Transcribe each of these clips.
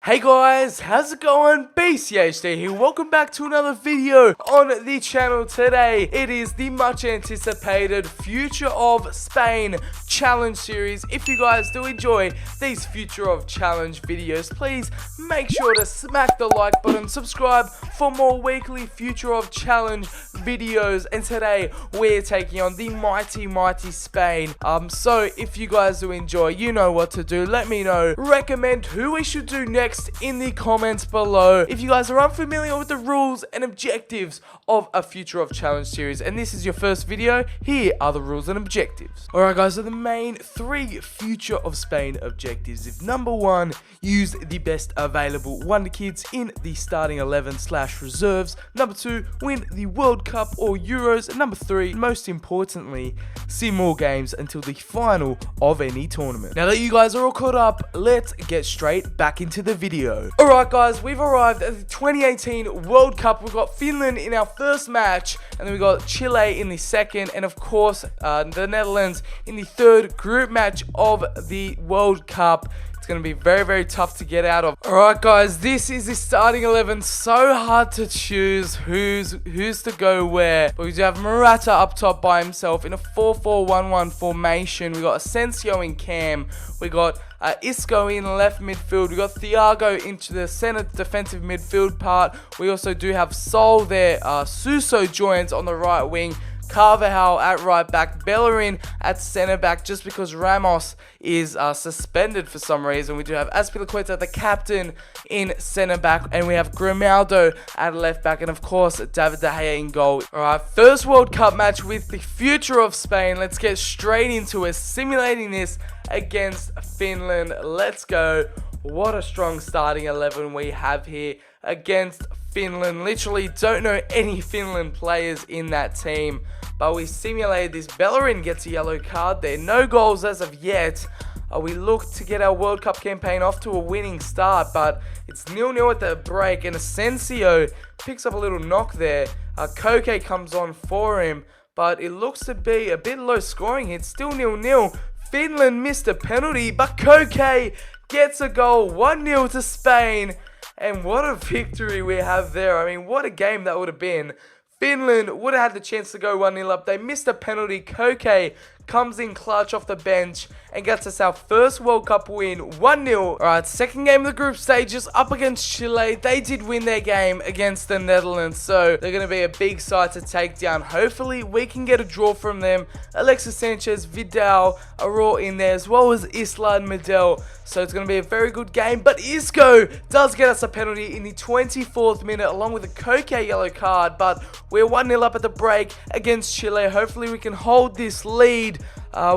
Hey guys, how's it going? BCHD here. Welcome back to another video on the channel today. It is the much anticipated Future of Spain Challenge series. If you guys do enjoy these Future of Challenge videos, please make sure to smack the like button, subscribe for more weekly Future of Challenge videos. And today we're taking on the mighty Spain. So if you guys do enjoy, you know what to do. Let me know. Recommend who we should do next in the comments below. If you guys are unfamiliar with the rules and objectives of a Future of Challenge series and this is your first video, here are the rules and objectives. Alright guys, so the main three Future of Spain objectives. If number one, use the best available Wonder Kids in the starting 11/reserves. Number two, win the World Cup or Euros. And number three, most importantly, see more games until the final of any tournament. Now that you guys are all caught up, let's get straight back into the video. Alright guys, we've arrived at the 2018 World Cup. We've got Finland in our first match, and then we got Chile in the second, and of course the Netherlands in the third group match of the World Cup. It's going to be very tough to get out of. Alright guys, this is the starting 11. So hard to choose who's to go where. But we do have Morata up top by himself in a 4-4-1-1 formation. We got Asensio in cam. We got Isco in left midfield. We got Thiago into the center defensive midfield part. We also do have Sol there. Suso joins on the right wing. Carvajal at right back, Bellerin at centre back, just because Ramos is suspended for some reason. We do have Azpilicueta, the captain, in centre back, and we have Grimaldo at left back, and of course David De Gea in goal. Alright, first World Cup match with the Future of Spain. Let's get straight into it, simulating this against Finland. Let's go. What a strong starting 11 we have here against Finland. Literally don't know any Finland players in that team, but we simulated this. Bellerin gets a yellow card there. No goals as of yet. We look to get our World Cup campaign off to a winning start, but it's 0-0 at the break, and Asensio picks up a little knock there. Koke comes on for him, but it looks to be a bit low scoring. It's still 0-0. Finland missed a penalty, but Koke gets a goal. 1-0 to Spain. And what a victory we have there. I mean, what a game that would have been. Finland would have had the chance to go 1-0 up. They missed a penalty. Koke comes in clutch off the bench and gets us our first World Cup win, 1-0. Alright, second game of the group stages up against Chile. They did win their game against the Netherlands, so they're going to be a big side to take down. Hopefully, we can get a draw from them. Alexis Sanchez, Vidal are all in there, as well as Isla and Medel. So it's going to be a very good game, but Isco does get us a penalty in the 24th minute, along with a Koke yellow card, but we're 1-0 up at the break against Chile. Hopefully, we can hold this lead.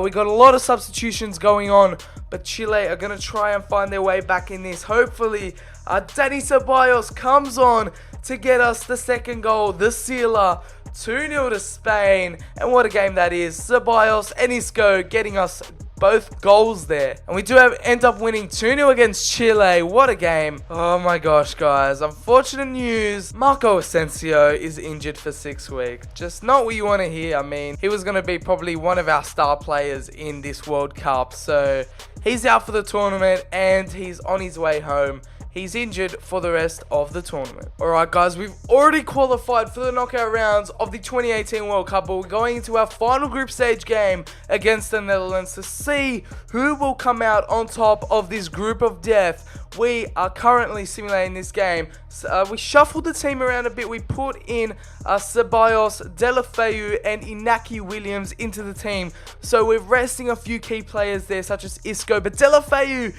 We got a lot of substitutions going on, but Chile are going to try and find their way back in this. Hopefully, Dani Ceballos comes on to get us the second goal, the sealer. 2-0 to Spain, and what a game that is. Ceballos and Isco getting us both goals there, and we do end up winning 2-0 against Chile. What a game. Oh my gosh guys, unfortunate news, Marco Asensio is injured for 6 weeks. Just not what you want to hear. I mean, he was going to be probably one of our star players in this World Cup, so he's out for the tournament and he's on his way home. He's injured for the rest of the tournament. Alright guys, we've already qualified for the knockout rounds of the 2018 World Cup, but we're going into our final group stage game against the Netherlands to see who will come out on top of this group of death. We are currently simulating this game. We shuffled the team around a bit. We put in Ceballos, Deulofeu, and Inaki Williams into the team. So we're resting a few key players there, such as Isco, but Deulofeu,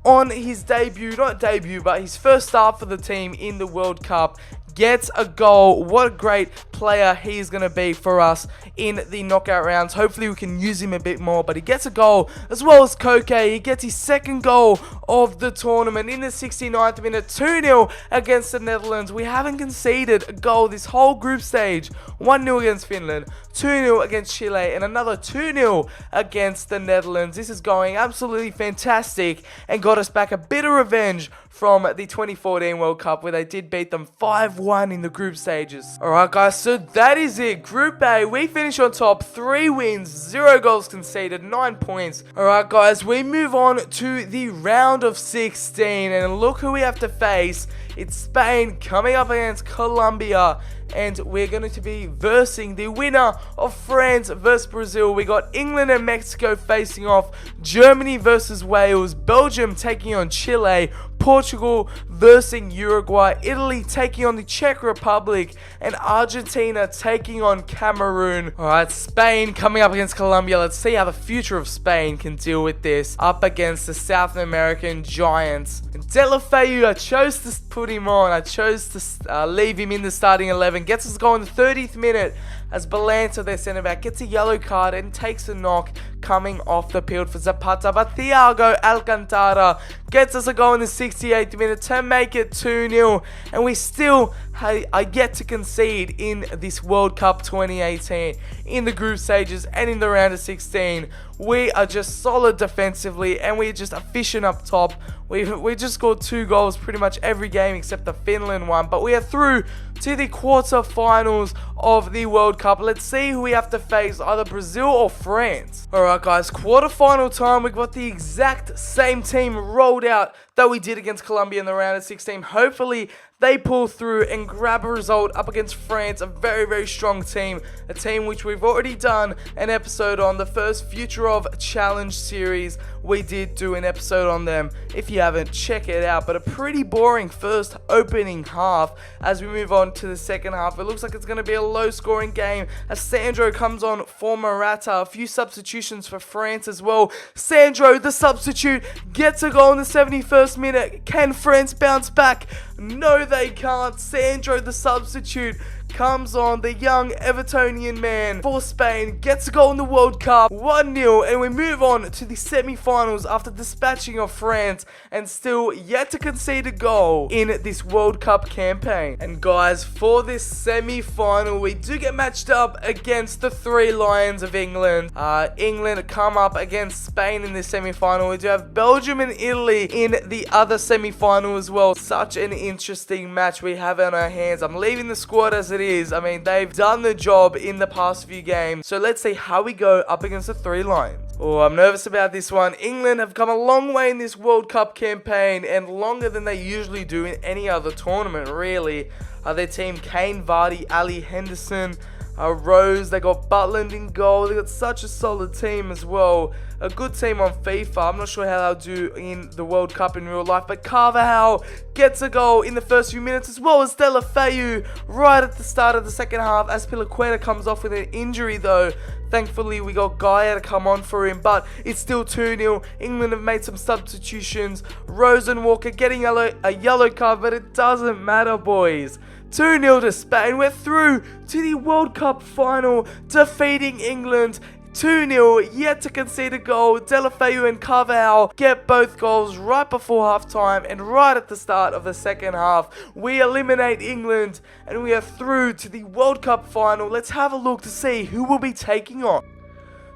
on his but his first start for the team in the World Cup, gets a goal. What a great player he's going to be for us in the knockout rounds. Hopefully we can use him a bit more, but he gets a goal, as well as Koke. He gets his second goal of the tournament in the 69th minute, 2-0 against the Netherlands. We haven't conceded a goal this whole group stage. 1-0 against Finland, 2-0 against Chile, and another 2-0 against the Netherlands. This is going absolutely fantastic and got us back a bit of revenge from the 2014 World Cup, where they did beat them 5-1 1 in the group stages. Alright guys, so that is it. Group A, we finish on top. 3 wins, 0 goals conceded, 9 points. Alright guys, we move on to the round of 16. And look who we have to face. It's Spain coming up against Colombia. And we're going to be versing the winner of France versus Brazil. We got England and Mexico facing off. Germany versus Wales. Belgium taking on Chile. Portugal versing Uruguay. Italy taking on the Czech Republic. And Argentina taking on Cameroon. Alright, Spain coming up against Colombia. Let's see how the future of Spain can deal with this. Up against the South American giants. And Deulofeu, I chose to put him on. I chose to leave him in the starting 11. Gets us going in the 30th minute as Balanta, their centre back, gets a yellow card and takes a knock coming off the field for Zapata. But Thiago Alcantara gets us a goal in the 68th minute to make it 2-0. And we still are yet to concede in this World Cup 2018 in the group stages and in the round of 16. We are just solid defensively and we're just efficient up top. We just scored 2 goals pretty much every game except the Finland one. But we are through to the quarterfinals of the World Cup. Let's see who we have to face, either Brazil or France. Alright guys, quarterfinal time. We've got the exact same team rolled out that we did against Colombia in the round of 16. Hopefully they pull through and grab a result up against France, a very, very strong team. A team which we've already done an episode on, the first Future of Challenge series. We did do an episode on them. If you haven't, check it out. But a pretty boring first opening half. As we move on to the second half, it looks like it's going to be a low-scoring game as Sandro comes on for Morata. A few substitutions for France as well. Sandro, the substitute, gets a goal in the 71st minute. Can France bounce back? No, they can't. Sandro, the substitute, comes on, the young Evertonian man for Spain, gets a goal in the World Cup, 1-0, and we move on to the semi-finals after dispatching of France and still yet to concede a goal in this World Cup campaign. And guys, for this semi-final, we do get matched up against the 3 Lions of England. England come up against Spain in this semi-final. We do have Belgium and Italy in the other semi-final as well. Such an interesting match we have on our hands. I'm leaving the squad as it is. I mean, they've done the job in the past few games. So let's see how we go up against the 3 Lions. Oh, I'm nervous about this one. England have come a long way in this World Cup campaign and longer than they usually do in any other tournament, really. Their team, Kane, Vardy, Ali, Henderson, Rose, they got Butland in goal. They got such a solid team as well. A good team on FIFA. I'm not sure how they'll do in the World Cup in real life, but Carvajal gets a goal in the first few minutes, as well as Deulofeu right at the start of the second half as Pilaqueta comes off with an injury though. Thankfully, we got Gaia to come on for him, but it's still 2-0. England have made some substitutions. Rose and Walker getting a yellow card, but it doesn't matter, boys. 2-0 to Spain. We're through to the World Cup final, defeating England 2-0, yet to concede a goal. Deulofeu and Carvajal get both goals right before half-time and right at the start of the second half. We eliminate England and we are through to the World Cup final. Let's have a look to see who we'll be taking on.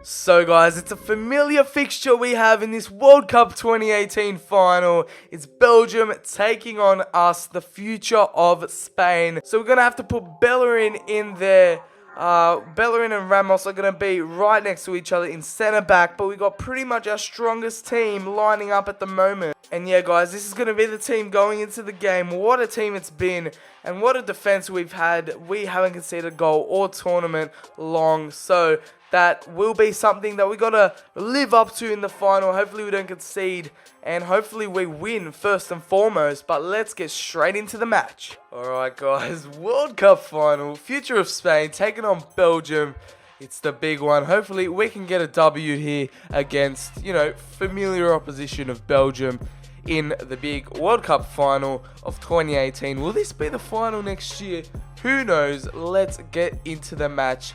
So guys, it's a familiar fixture we have in this World Cup 2018 final. It's Belgium taking on us, the future of Spain. So we're going to have to put Bellerin in there. Bellerin and Ramos are going to be right next to each other in centre back, but we got pretty much our strongest team lining up at the moment. And yeah guys, this is going to be the team going into the game. What a team it's been and what a defense we've had. We haven't conceded a goal all tournament long, so that will be something that we got to live up to in the final. Hopefully we don't concede and hopefully we win first and foremost. But let's get straight into the match. Alright guys, World Cup final, future of Spain taking on Belgium. It's the big one. Hopefully we can get a W here against, you know, familiar opposition of Belgium in the big World Cup final of 2018. Will this be the final next year? Who knows? Let's get into the match.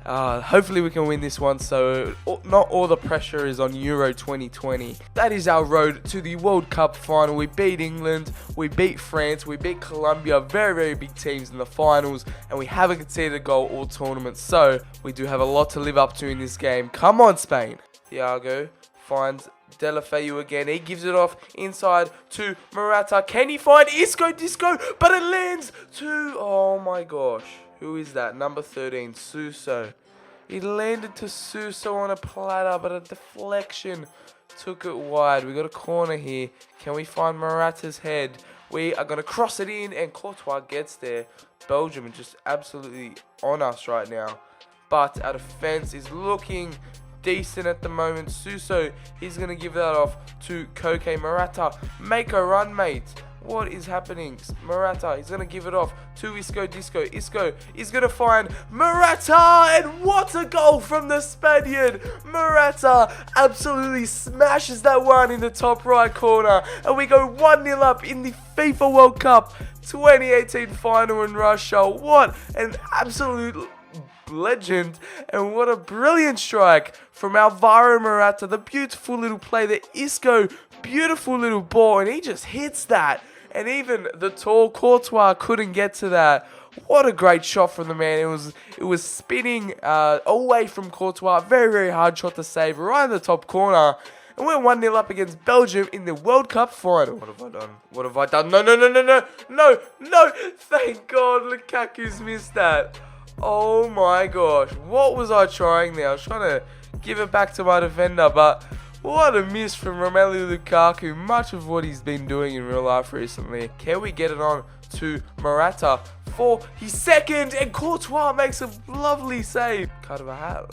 Hopefully we can win this one, so not all the pressure is on Euro 2020. That is our road to the World Cup final. We beat England, we beat France, we beat Colombia, very, very big teams in the finals, and we haven't conceded a goal all tournament, so we do have a lot to live up to in this game. Come on, Spain. Thiago finds Delafeu again. He gives it off inside to Morata. Can he find Isco Disco? But it lands to... Oh my gosh. Who is that? Number 13, Suso. It landed to Suso on a platter, but a deflection took it wide. We got a corner here. Can we find Morata's head? We are going to cross it in, and Courtois gets there. Belgium are just absolutely on us right now. But our defense is looking decent at the moment. Suso, he's going to give that off to Koke. Morata, make a run, mate. What is happening? Morata, he's going to give it off to Isco Disco. Isco is going to find Morata, and what a goal from the Spaniard. Morata absolutely smashes that one in the top right corner, and we go 1-0 up in the FIFA World Cup 2018 final in Russia. What an absolute legend, and what a brilliant strike from Alvaro Morata. The beautiful little play, the Isco, beautiful little ball, and he just hits that, and even the tall Courtois couldn't get to that. What a great shot from the man. It was spinning away from Courtois. Very, very hard shot to save right in the top corner. And we're 1-0 up against Belgium in the World Cup final. What have I done? What have I done? No, no, no, no, no, no, no. Thank God Lukaku's missed that. Oh my gosh. What was I trying there? I was trying to give it back to my defender, but what a miss from Romelu Lukaku. Much of what he's been doing in real life recently. Can we get it on to Morata for his second? And Courtois makes a lovely save. Carvajal.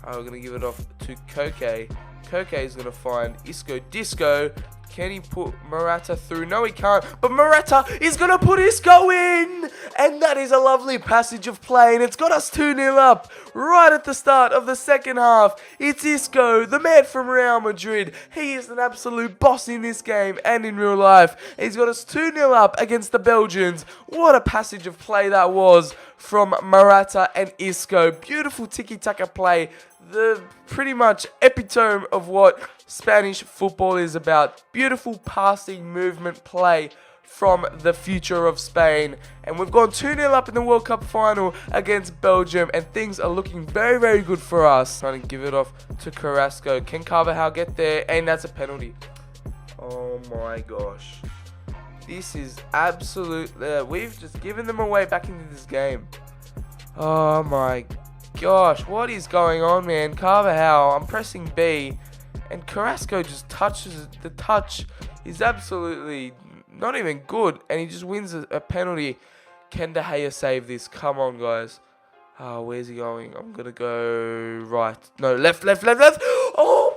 We're going to give it off to Koke. Koke is going to find Isco Disco. Can he put Morata through? No, he can't. But Morata is going to put Isco in. And that is a lovely passage of play. And it's got us 2-0 up right at the start of the second half. It's Isco, the man from Real Madrid. He is an absolute boss in this game and in real life. He's got us 2-0 up against the Belgians. What a passage of play that was from Morata and Isco. Beautiful tiki-taka play. The pretty much epitome of what Spanish football is about. Beautiful passing movement play from the future of Spain. And we've gone 2-0 up in the World Cup final against Belgium, and things are looking very, very good for us. Trying to give it off to Carrasco. Can Carvajal get there? And that's a penalty. Oh my gosh. This is absolute... we've just given them away back into this game. Oh my gosh. What is going on, man? Carvajal, I'm pressing B. And Carrasco just touches it. The touch is absolutely not even good. And he just wins a penalty. Can De Gea save this? Come on, guys. Oh, where's he going? I'm going to go right. No, left, left, left, left. Oh,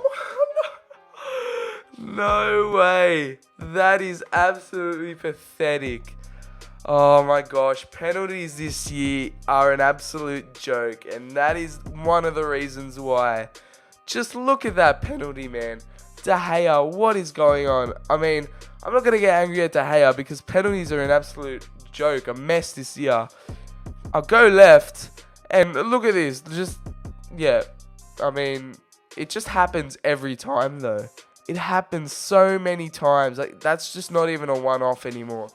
no. No way. That is absolutely pathetic. Oh my gosh. Penalties this year are an absolute joke. And that is one of the reasons why. Just look at that penalty, man. De Gea, what is going on? I mean, I'm not going to get angry at De Gea because penalties are an absolute joke, a mess this year. I'll go left, and look at this. Just, yeah, I mean, it just happens every time, though. It happens so many times. Like, that's just not even a one-off anymore.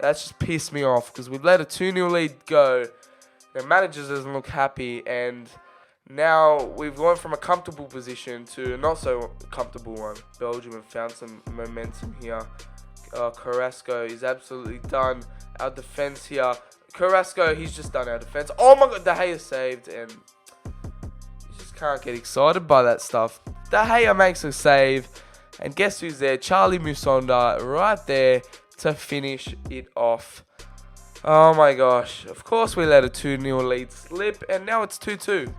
That's just pissed me off because we've let a 2-0 lead go. The manager doesn't look happy, and now we've gone from a comfortable position to a not so comfortable one. Belgium have found some momentum here. Carrasco is absolutely done our defense here. Carrasco, he's just done our defense. Oh my God, De Gea saved, and you just can't get excited by that stuff. De Gea makes a save, and guess who's there? Charlie Musonda right there to finish it off. Oh my gosh. Of course we let a 2-0 lead slip, and now it's 2-2.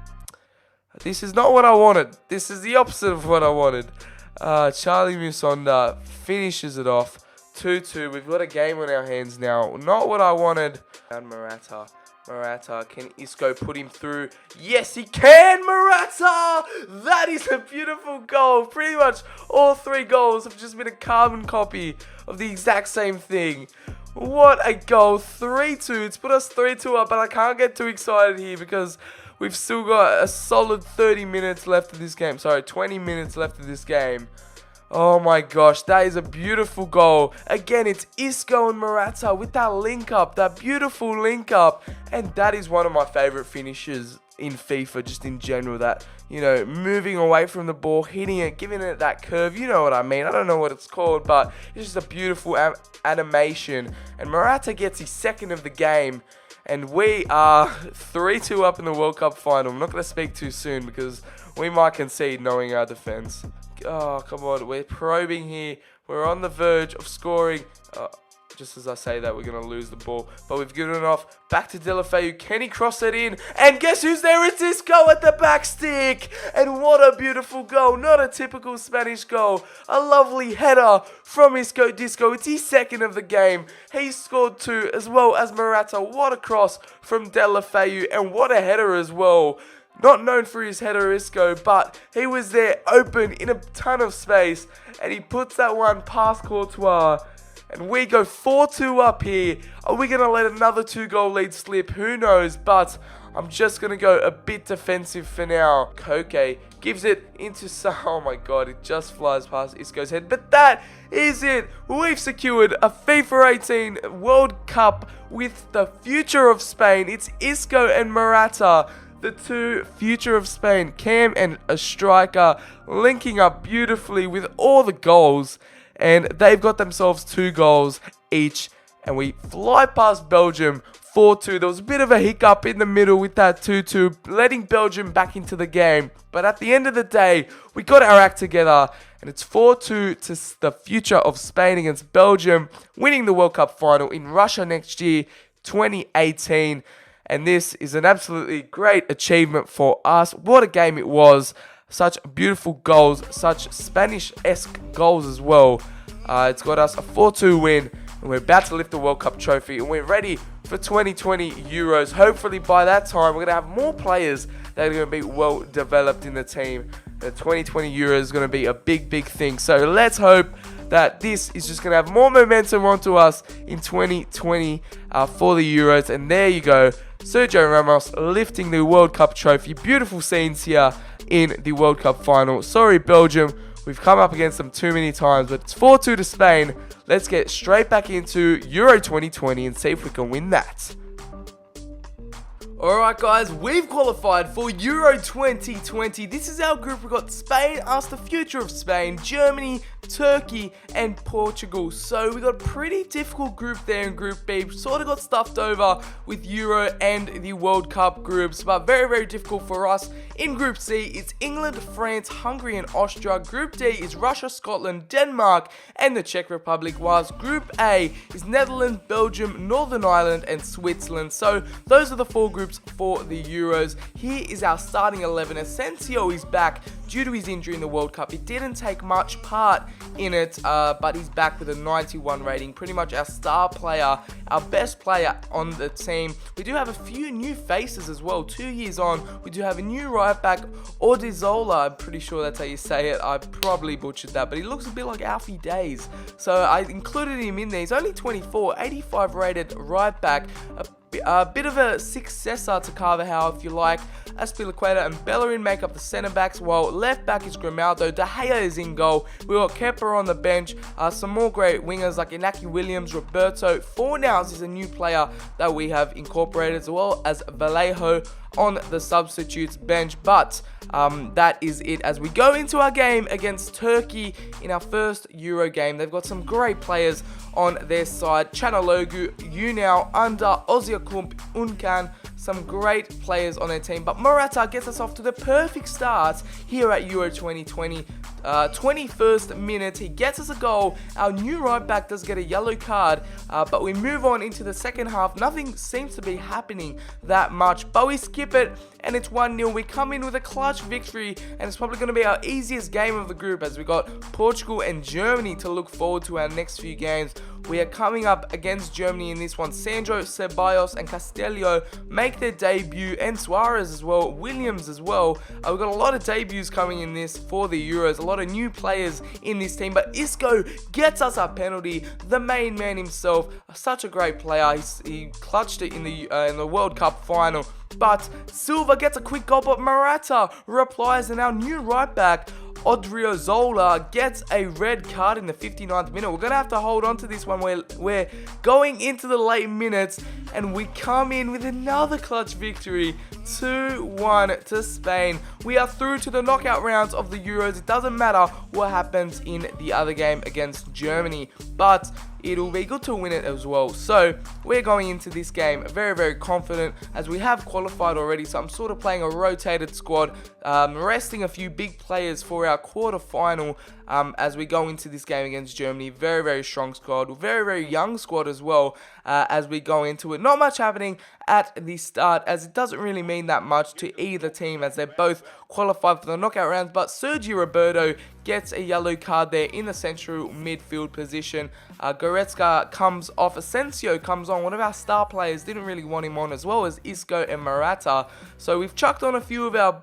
This is not what I wanted. This is the opposite of what I wanted. Charlie Musonda finishes it off. 2-2. We've got a game on our hands now. Not what I wanted. And Morata. Morata. Can Isco put him through? Yes, he can. Morata! That is a beautiful goal. Pretty much all three goals have just been a carbon copy of the exact same thing. What a goal. 3-2. It's put us 3-2 up, but I can't get too excited here because we've still got a solid 30 minutes left of this game. Sorry, 20 minutes left of this game. Oh my gosh, that is a beautiful goal. Again, it's Isco and Morata with that link up, that beautiful link up. And that is one of my favorite finishes in FIFA, just in general, that, you know, moving away from the ball, hitting it, giving it that curve, you know what I mean. I don't know what it's called, but it's just a beautiful animation. And Morata gets his second of the game, and we are 3-2 up in the World Cup final. I'm not going to speak too soon because we might concede knowing our defense. Oh, come on, we're probing here. We're on the verge of scoring. Just as I say that, we're going to lose the ball. But we've given it off. Back to Deulofeu. Can he cross it in? And guess who's there? It's Isco at the back stick. And what a beautiful goal. Not a typical Spanish goal. A lovely header from Isco Disco. It's his second of the game. He scored 2 as well as Morata. What a cross from Deulofeu. And what a header as well. Not known for his header, Isco, but he was there open in a ton of space. And he puts that one past Courtois. And we go 4-2 up here. Are we going to let another 2-goal lead slip? Who knows? But I'm just going to go a bit defensive for now. Koke gives it into... Oh my god, it just flies past Isco's head. But that is it. We've secured a FIFA 18 World Cup with the future of Spain. It's Isco and Morata. The two future of Spain. Cam and a striker linking up beautifully with all the goals. And they've got themselves 2 goals each. And we fly past Belgium 4-2. There was a bit of a hiccup in the middle with that 2-2, letting Belgium back into the game. But at the end of the day, we got our act together. And it's 4-2 to the future of Spain against Belgium, winning the World Cup final in Russia next year, 2018. And this is an absolutely great achievement for us. What a game it was. Such beautiful goals, such Spanish-esque goals as well. It's got us a 4-2 win, and we're about to lift the World Cup trophy, and we're ready for 2020 Euros. Hopefully by that time, we're going to have more players that are going to be well developed in the team. The 2020 Euros is going to be a big, big thing. So let's hope that this is just going to have more momentum onto us in 2020 for the Euros. And there you go, Sergio Ramos lifting the World Cup trophy. Beautiful scenes here in the World Cup final. Sorry, Belgium, we've come up against them too many times, but it's 4-2 to Spain. Let's get straight back into Euro 2020 and see if we can win that. Alright guys, we've qualified for Euro 2020. This is our group. We've got Spain, us, the future of Spain, Germany, Turkey, and Portugal. So we got a pretty difficult group there in Group B. Sort of got stuffed over with Euro and the World Cup groups, but very, very difficult for us. In Group C, it's England, France, Hungary, and Austria. Group D is Russia, Scotland, Denmark, and the Czech Republic, whilst Group A is Netherlands, Belgium, Northern Ireland, and Switzerland. So those are the 4 groups for the Euros. Here is our starting 11. Asensio is back due to his injury in the World Cup. He didn't take much part in it, but he's back with a 91 rating. Pretty much our star player, our best player on the team. We do have a few new faces as well. 2 years on, we do have a new right back, Odriozola. I'm pretty sure that's how you say it. I probably butchered that, but he looks a bit like Alfie Days. So I included him in there. He's only 24, 85 rated right back. A bit of a successor to Carvajal, if you like. Azpilicueta and Bellerin make up the centre backs, while left back is Grimaldo. De Gea is in goal. We got Kepa on the bench. Some more great wingers like Inaki Williams, Roberto. Fornals is a new player that we have incorporated, as well as Vallejo on the substitutes bench. But that is it as we go into our game against Turkey in our first Euro game. They've got some great players on their side. Chanalogu, Unal, Under, Oziakump, Unkan. Some great players on their team. But Morata gets us off to the perfect start here at Euro 2020. 21st minute, he gets us a goal. Our new right back does get a yellow card, but we move on into the second half. Nothing seems to be happening that much, but we skip it and it's 1-0. We come in with a clutch victory, and it's probably going to be our easiest game of the group, as we got Portugal and Germany to look forward to our next few games. We are coming up against Germany in this one. Sandro, Ceballos, and Castillo make their debut, and Suarez as well, Williams as well. We've got a lot of debuts coming in this for the Euros, a lot of new players in this team, but Isco gets us our penalty. The main man himself, such a great player. He clutched it in the World Cup final. But Silva gets a quick goal, but Morata replies, and our new right back, Odriozola gets a red card in the 59th minute. We're going to have to hold on to this one. We're going into the late minutes, and we come in with another clutch victory, 2-1 to Spain. We are through to the knockout rounds of the Euros. It doesn't matter what happens in the other game against Germany, but it'll be good to win it as well. So we're going into this game very, very confident, as we have qualified already. So I'm sort of playing a rotated squad, resting a few big players for our quarter-final as we go into this game against Germany. Very, very strong squad, very, very young squad as well as we go into it. Not much happening at the start, as it doesn't really mean that much to either team, as they're both qualified for the knockout rounds. But Sergio Roberto gets a yellow card there in the central midfield position. Goretzka comes off. Asensio comes on. One of our star players didn't really want him on, as well as Isco and Morata. So we've chucked on a few of our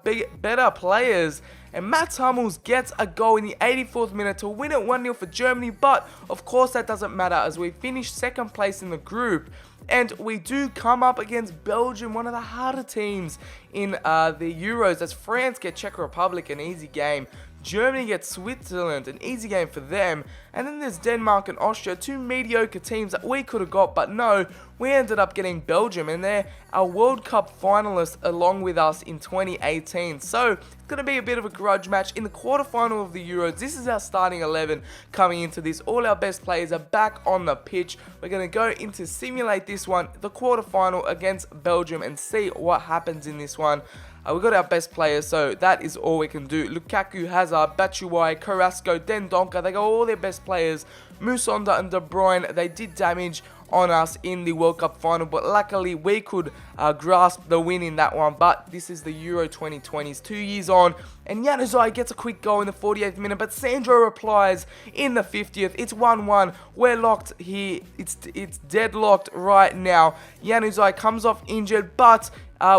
better players. And Mats Hummels gets a goal in the 84th minute to win it 1-0 for Germany. But, of course, that doesn't matter, as we finish second place in the group. And we do come up against Belgium, one of the harder teams in the Euros, as France get Czech Republic, an easy game. Germany gets Switzerland, an easy game for them. And then there's Denmark and Austria, two mediocre teams that we could have got, but no, we ended up getting Belgium, and they're our World Cup finalists along with us in 2018. So it's going to be a bit of a grudge match in the quarterfinal of the Euros. This is our starting 11 coming into this. All our best players are back on the pitch. We're going to go into simulate this one, the quarterfinal against Belgium, and see what happens in this one. We've got our best players, so that is all we can do. Lukaku, Hazard, Batshuayi, Carrasco, Dendoncker, they got all their best players. Musonda and De Bruyne, they did damage on us in the World Cup final, but luckily we could grasp the win in that one. But this is the Euro 2020s, 2 years on, and Januzaj gets a quick goal in the 48th minute, but Sandro replies in the 50th. It's 1-1. We're locked here. It's deadlocked right now. Januzaj comes off injured, but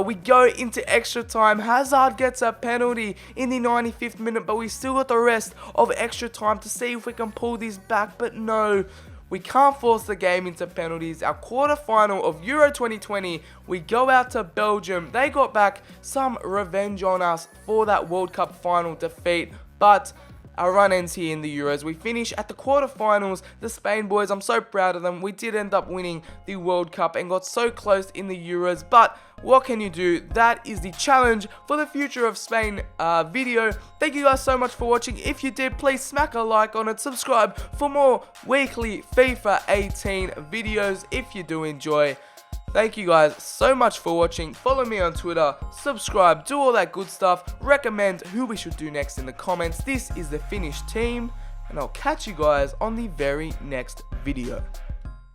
we go into extra time. Hazard gets a penalty in the 95th minute, but we still got the rest of extra time to see if we can pull this back. But no, we can't force the game into penalties. Our quarterfinal of Euro 2020, we go out to Belgium. They got back some revenge on us for that World Cup final defeat, but our run ends here in the Euros. We finish at the quarterfinals. The Spain boys, I'm so proud of them. We did end up winning the World Cup and got so close in the Euros, but what can you do? That is the challenge for the future of Spain video. Thank you guys so much for watching. If you did, please smack a like on it. Subscribe for more weekly FIFA 18 videos if you do enjoy. Thank you guys so much for watching. Follow me on Twitter, subscribe, do all that good stuff. Recommend who we should do next in the comments. This is the finished team, and I'll catch you guys on the very next video.